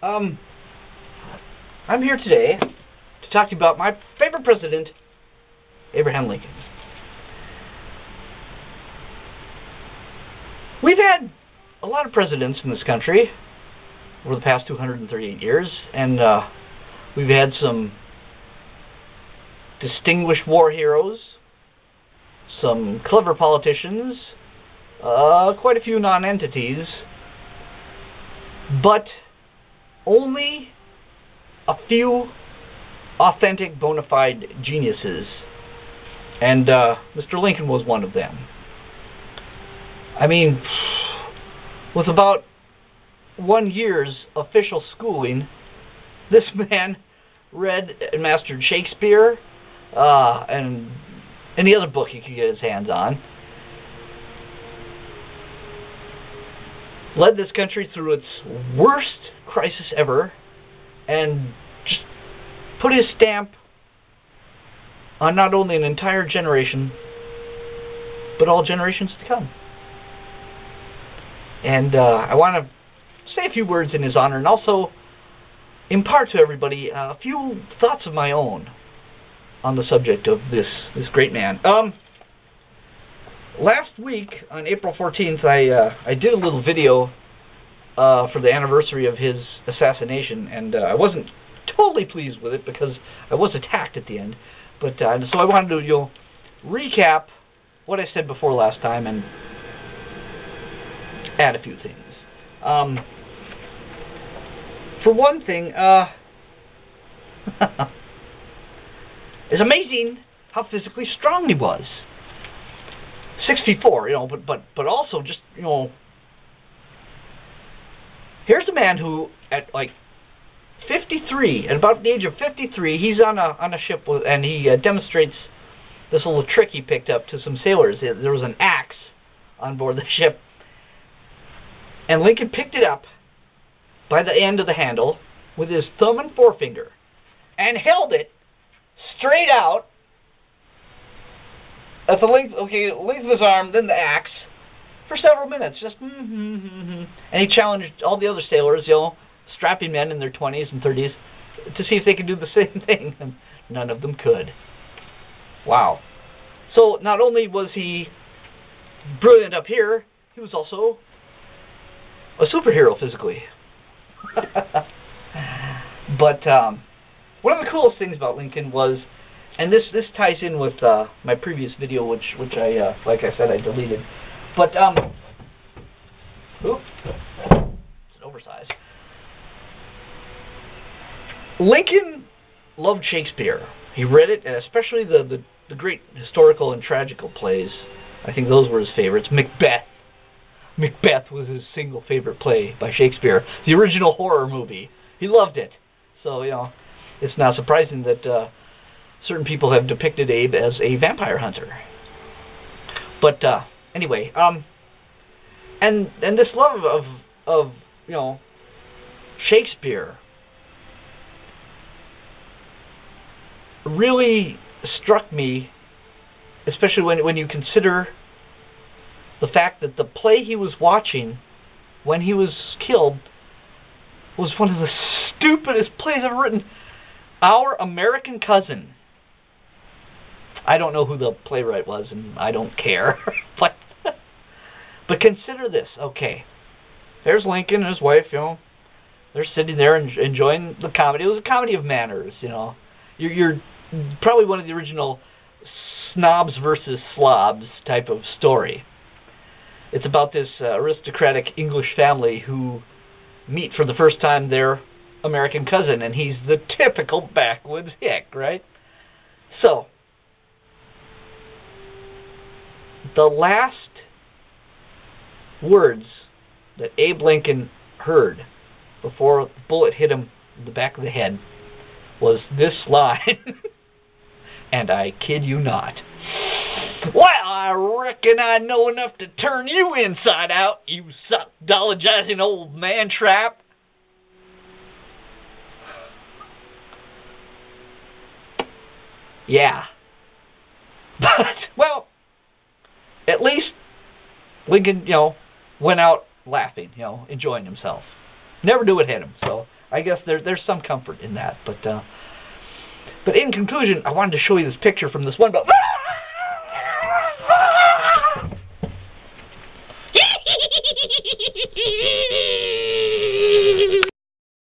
I'm here today to talk to you about my favorite president, Abraham Lincoln. We've had a lot of presidents in this country over the past 238 years, and we've had some distinguished war heroes, some clever politicians, quite a few non-entities, but only a few authentic, bona fide geniuses, and Mr. Lincoln was one of them. I mean, with about 1 year's official schooling, this man read and mastered Shakespeare and any other book he could get his hands on. Led this country through its worst crisis ever, and just put his stamp on not only an entire generation, but all generations to come. And I want to say a few words in his honor, and also impart to everybody a few thoughts of my own on the subject of this great man. Last week, on April 14th, I did a little video for the anniversary of his assassination, and I wasn't totally pleased with it because I was attacked at the end. But so I wanted to recap what I said before last time and add a few things. For one thing, it's amazing how physically strong he was. 6 feet 4, but also just, here's a man who at like 53, at about the age of 53, he's on a ship and he demonstrates this little trick he picked up to some sailors. There was an axe on board the ship, and Lincoln picked it up by the end of the handle with his thumb and forefinger and held it straight out at the length of his arm, then the axe, for several minutes. Just and he challenged all the other sailors, strapping men in their 20s and 30s, to see if they could do the same thing, and none of them could. Wow. So not only was he brilliant up here, he was also a superhero physically. But one of the coolest things about Lincoln was, and this ties in with my previous video, which I, like I said, I deleted. But oops, it's an oversized. Lincoln loved Shakespeare. He read it, and especially the great historical and tragical plays. I think those were his favorites. Macbeth. Macbeth was his single favorite play by Shakespeare. The original horror movie. He loved it. So, it's not surprising that certain people have depicted Abe as a vampire hunter. But anyway, and this love of Shakespeare really struck me, especially when you consider the fact that the play he was watching when he was killed was one of the stupidest plays ever written. Our American Cousin. I don't know who the playwright was, and I don't care. But consider this. Okay, there's Lincoln and his wife. They're sitting there and enjoying the comedy. It was a comedy of manners. You're probably one of the original snobs versus slobs type of story. It's about this aristocratic English family who meet for the first time their American cousin, and he's the typical backwoods hick, right? So, the last words that Abe Lincoln heard before the bullet hit him in the back of the head was this line, and I kid you not. Well, I reckon I know enough to turn you inside out, you psychologizing old man trap. Yeah. But, well, at least Lincoln, went out laughing, enjoying himself. Never knew it hit him, so I guess there's some comfort in that. But in conclusion, I wanted to show you this picture from this one boat.